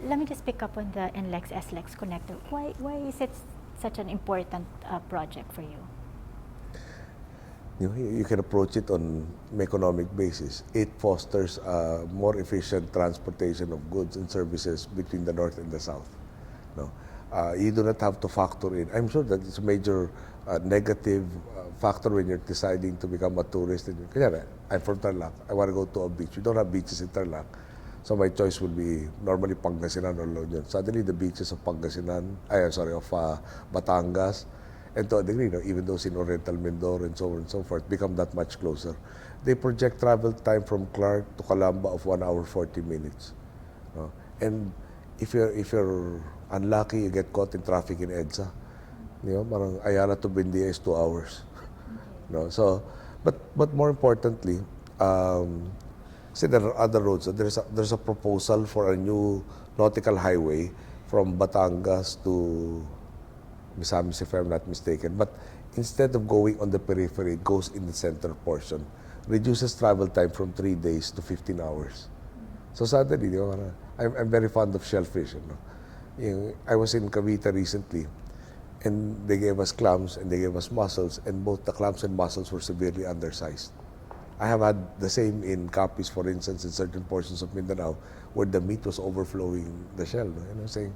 let me just pick up on the NLEX-SLEX connector. Why is it such an important project for you? You can approach it on an economic basis. It fosters more efficient transportation of goods and services between the north and the south. No, you do not have to factor in. I'm sure that it's a major negative factor when you're deciding to become a tourist. Kaya I'm from Tarlac. I want to go to a beach. We don't have beaches in Tarlac. So my choice would be normally Pangasinan or La Union. Suddenly the beaches of Pangasinan, of Batangas, and to a degree, even those in Oriental Mindoro and so on and so forth, become that much closer. They project travel time from Clark to Calamba of 1 hour 40 minutes. No? And if you're unlucky, you get caught in traffic in EDSA. Parang Ayala to Buendia is 2 hours. No? So, but more importantly, see, there are other roads. There's a proposal for a new nautical highway from Batangas to Misamis, if I'm not mistaken. But instead of going on the periphery, it goes in the center portion. Reduces travel time from 3 days to 15 hours. So suddenly, I'm very fond of shellfish. I was in Cavite recently, and they gave us clams and they gave us mussels, and both the clams and mussels were severely undersized. I have had the same in Capiz, for instance, in certain portions of Mindanao, where the meat was overflowing the shell. Saying,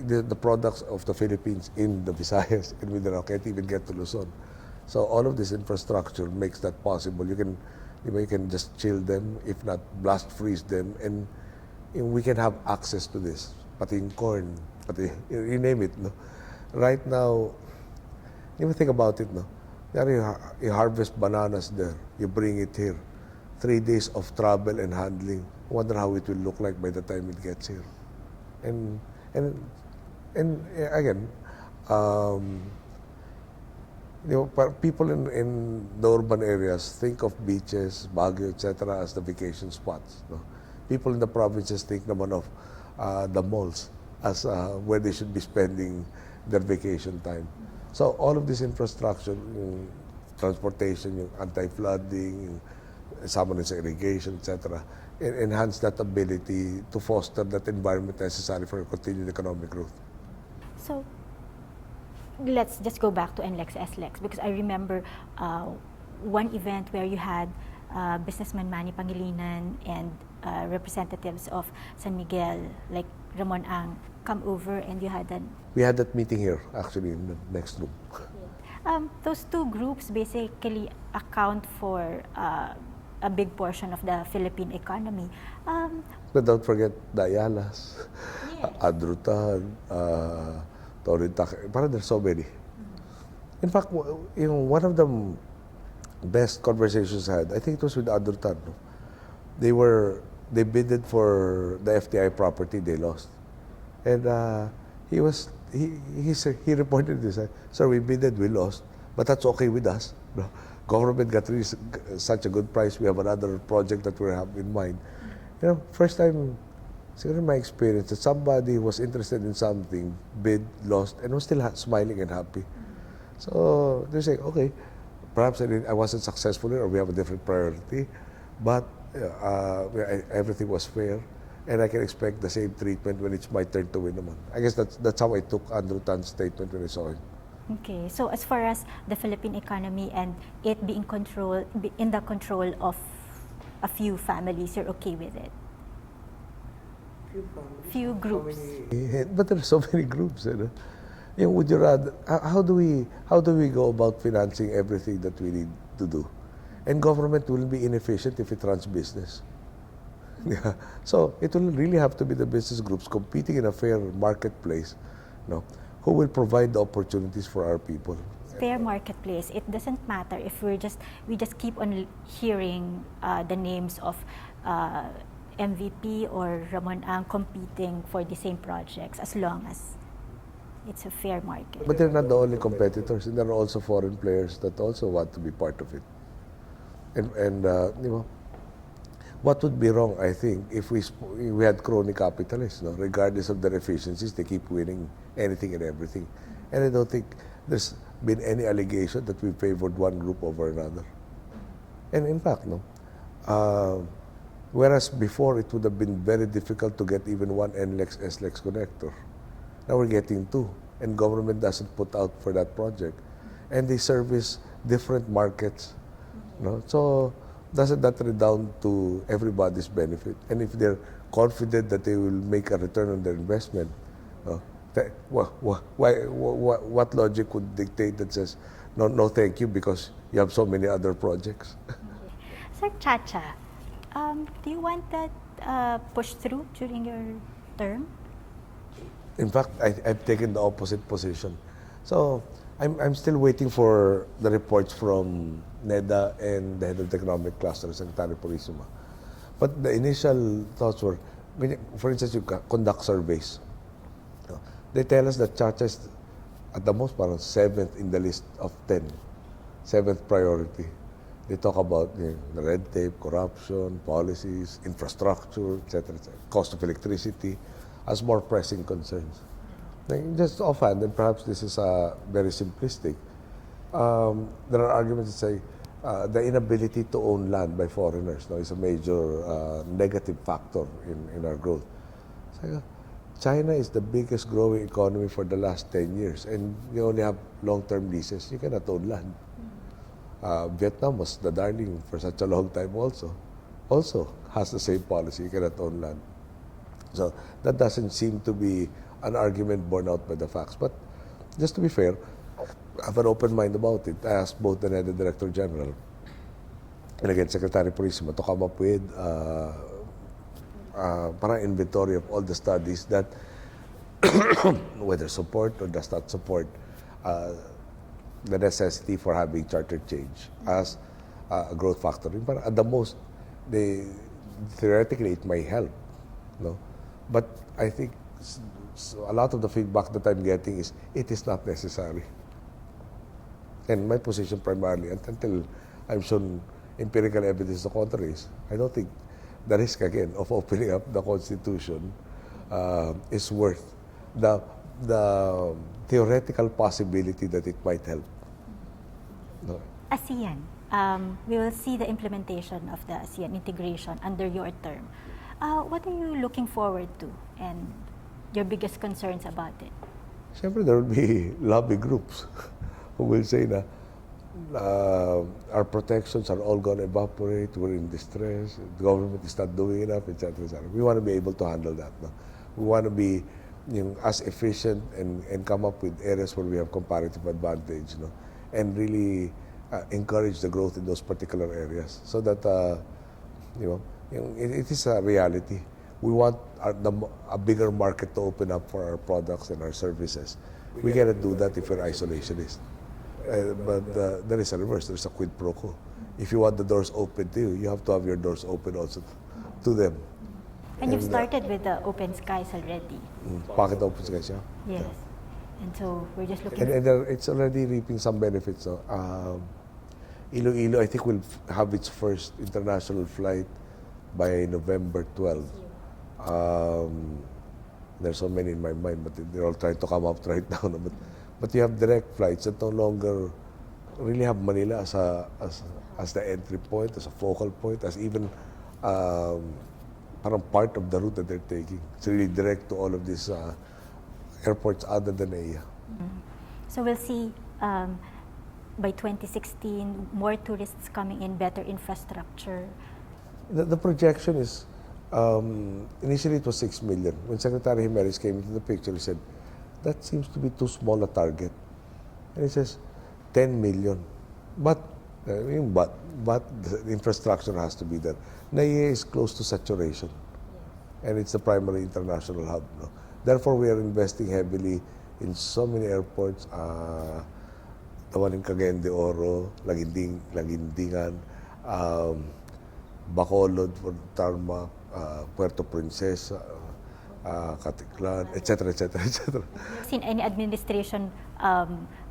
the products of the Philippines in the Visayas and Mindanao can't even get to Luzon. So all of this infrastructure makes that possible. You can just chill them, if not blast freeze them, and we can have access to this. Pati in corn, pati, you name it. No? Right now, you think about it. No? You harvest bananas there, you bring it here. 3 days of travel and handling. Wonder how it will look like by the time it gets here. And again, people in the urban areas think of beaches, Baguio, etc. as the vacation spots. No? People in the provinces think naman of the malls as where they should be spending their vacation time. So all of this infrastructure, yung transportation, yung anti-flooding, yung sama sa irrigation, etc., enhance that ability to foster that environment necessary for continued economic growth. So let's just go back to NLEX-SLEX, because I remember one event where you had businessman Manny Pangilinan and representatives of San Miguel, like Ramon Ang, come over, and you had an... We had that meeting here, actually, in the next room. Those two groups basically account for a big portion of the Philippine economy. But don't forget the Ayalas, Yes. Adrutan, Torintak. Parang there's so many. In fact, one of the best conversations I had, I think it was with Adrutan. No? They bidded for the FTI property, they lost. And he reported this, sir, we bidded, we lost, but that's okay with us. No? Government got really such a good price. We have another project that we have in mind. First time, in my experience, that somebody was interested in something, bid, lost, and was still smiling and happy. So they're saying, okay, perhaps I wasn't successful here, or we have a different priority, but everything was fair, and I can expect the same treatment when it's my turn to win naman. I guess that's how I took Andrew Tan's statement when I saw him. Okay, so as far as the Philippine economy and it being in the control of a few families, you're okay with it? Few groups. But there are so many groups. Would you rather? How do we go about financing everything that we need to do? And government will be inefficient if it runs business. Yeah. So it will really have to be the business groups competing in a fair marketplace, who will provide the opportunities for our people. Fair marketplace. It doesn't matter if we just keep on hearing the names of MVP or Ramon Ang competing for the same projects, as long as it's a fair market. But they're not the only competitors, and there are also foreign players that also want to be part of it. And what would be wrong, I think, if we had crony capitalists, regardless of their efficiencies, they keep winning anything and everything. And I don't think there's been any allegation that we favored one group over another. And in fact, Whereas before, it would have been very difficult to get even one NLEX, SLEX connector. Now we're getting two, and government doesn't put out for that project. And they service different markets. No? So doesn't that redound to everybody's benefit? And if they're confident that they will make a return on their investment, no, what logic would dictate that says, no, no thank you, because you have so many other projects? Sir Chacha, do you want that pushed through during your term? In fact, I've taken the opposite position. So I'm still waiting for the reports from NEDA and the head of the economic cluster, Secretary Purisima. But the initial thoughts were, for instance, you conduct surveys. They tell us that Chacha is at the most parang 7th in the list of 10, 7th priority. They talk about the red tape, corruption, policies, infrastructure, etc., cost of electricity, as more pressing concerns. Just offhand, and perhaps this is very simplistic, there are arguments that say the inability to own land by foreigners is a major negative factor in our growth. So, China is the biggest growing economy for the last 10 years, and you only have long-term leases. You cannot own land. Vietnam was the darling for such a long time also has the same policy. You cannot own land. So that doesn't seem to be an argument borne out by the facts. But just to be fair, I have an open mind about it. I asked both the NEDA Director General and again Secretary Purisima to come up with parang inventory of all the studies that whether support or does not support the necessity for having charter change as a growth factor. But at the most, theoretically it may help, no? But I think a lot of the feedback that I'm getting is it is not necessary. And my position primarily, until I'm shown empirical evidence to the contrary, is I don't think the risk again of opening up the Constitution is worth the theoretical possibility that it might help. No. ASEAN, we will see the implementation of the ASEAN integration under your term. What are you looking forward to and your biggest concerns about it? Siyempre, there will be lobby groups who will say na our protections are all going to evaporate, we're in distress, the government is not doing enough, etc. We want to be able to handle that. No? We want to be as efficient and come up with areas where we have comparative advantage, no? And really encourage the growth in those particular areas so that it is a reality. We want a bigger market to open up for our products and our services. We cannot do that if we're isolationist. But there is a reverse. There's a quid pro quo. If you want the doors open to you, you have to have your doors open also to them. And you've started with the open skies already. Pocket open skies, yeah. Yes. Yeah. And so we're just looking... And it's already reaping some benefits. So, Iloilo, I think, will have its first international flight by November 12. There's so many in my mind, but they're all trying to come up right now. But you have direct flights that no longer really have Manila as the entry point, as a focal point, as even parang part of the route that they're taking. It's really direct to all of these airports other than AIA. So we'll see by 2016 more tourists coming in, better infrastructure. The projection is, initially it was 6 million. When Secretary Jimenez came into the picture, he said, that seems to be too small a target. And he says, 10 million. But the infrastructure has to be there. NAIA is close to saturation. And it's the primary international hub. No? Therefore, we are investing heavily in so many airports. The one in Cagayan de Oro, Laguindingan, Bacolod for Tarmac, Puerto Princesa, Caticlan, etc., etc., etc. Seen any administration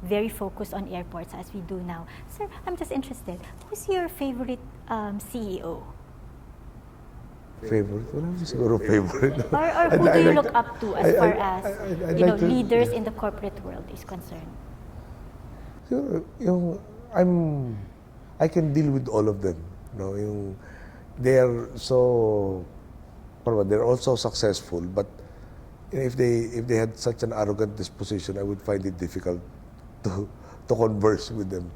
very focused on airports as we do now. Sir, I'm just interested. Who's your favorite CEO? Favorite? Wala naman siguro favorite. Or who do you look up to as far as leaders in the corporate world is concerned? Siguro, I can deal with all of them. No, they are so, they're also successful, but if they had such an arrogant disposition, I would find it difficult to converse with them.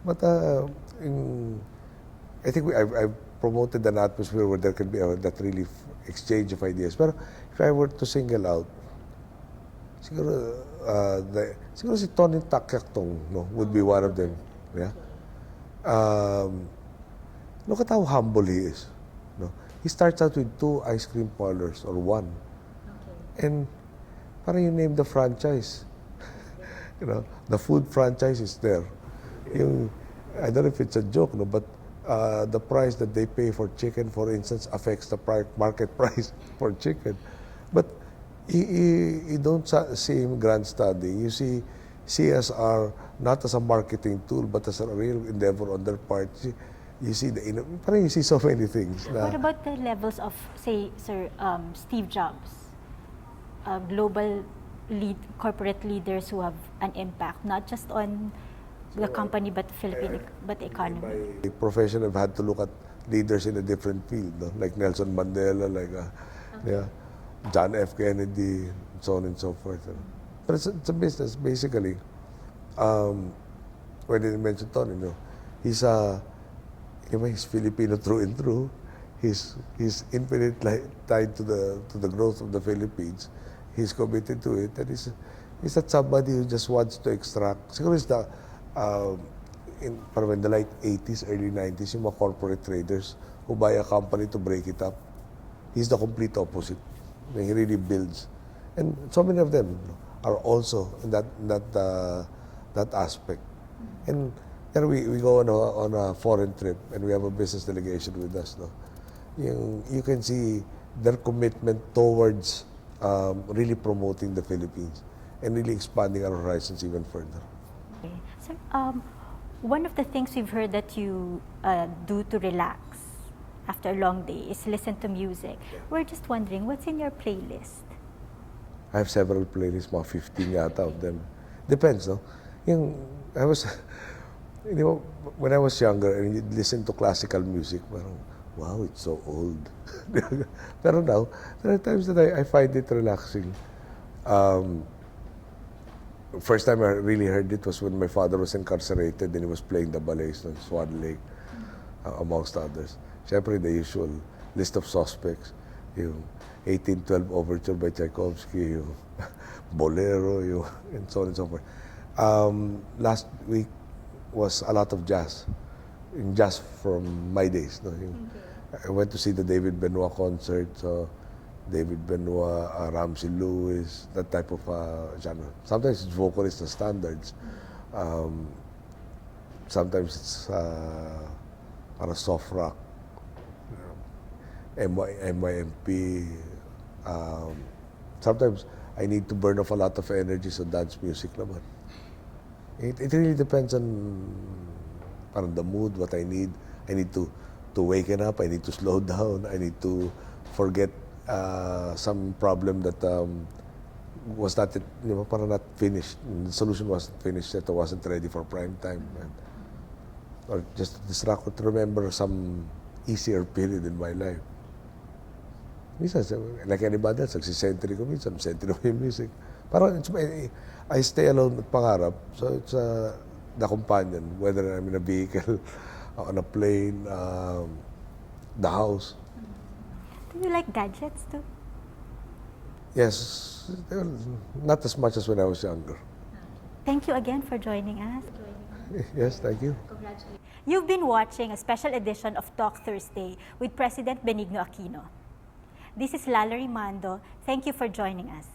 But I think I've promoted an atmosphere where there can be that really exchange of ideas. But if I were to single out, siguro si Tony Takyaktung, no, would be one of them. Yeah. Look at how humble he is. No, he starts out with 2 ice cream parlors or 1, and parang you name the franchise. You know, the food franchise is there. I don't know if it's a joke, no, but the price that they pay for chicken, for instance, affects the market price for chicken. But you don't see him grandstanding. You see CSR not as a marketing tool, but as a real endeavor on their part. You see you see so many things. What about the levels of, say, Sir Steve Jobs, global corporate leaders who have an impact not just on the company but the economy? My profession, I've had to look at leaders in a different field, no? Like Nelson Mandela, like yeah, John F. Kennedy, so on and so forth. But it's a business, basically. When you mentioned Tony, no, he's Filipino through and through. He's infinitely tied to the growth of the Philippines. He's committed to it, and he's not somebody who just wants to extract. Siguro is the in the late 80s, early 90s, yung mga corporate traders who buy a company to break it up. He's the complete opposite. He really builds, and so many of them are also in that aspect. And then we go on a foreign trip, and we have a business delegation with us. No, you can see their commitment towards really promoting the Philippines and really expanding our horizons even further. Okay. So, one of the things we've heard that you do to relax after a long day is listen to music. We're just wondering, what's in your playlist? I have several playlists, mga 15 yata of them. Depends, no? When I was younger and you listen to classical music, parang, wow, it's so old. Pero now, there are times that I find it relaxing. First time I really heard it was when my father was incarcerated and he was playing the ballets on Swan Lake, amongst others. Siyempre, the usual list of suspects, yung 1812 Overture by Tchaikovsky, yung Bolero, and so on and so forth. Last week was a lot of jazz, in jazz from my days. No? I went to see the David Benoit concert, so David Benoit, Ramsey Lewis, that type of genre. Sometimes it's vocalist and standards. Sometimes it's para soft rock, MYMP. Sometimes I need to burn off a lot of energy, so dance music naman. It really depends on parang the mood, what I need. I need to waken up, I need to slow down, I need to forget some problem that was not, parang not finished. The solution wasn't finished yet, or wasn't ready for prime time. Or just to distract, to remember some easier period in my life. Minsan, like anybody else, nagsisentry ko minsan, sentry ko yung music. Parang I stay alone with pangarap, so it's the companion, whether I'm in a vehicle, on a plane, the house. Do you like gadgets too? Yes, not as much as when I was younger. Thank you again for joining us. Yes, thank you. Congratulations. You've been watching a special edition of Talk Thursday with President Benigno Aquino. This is Lala Rimando. Thank you for joining us.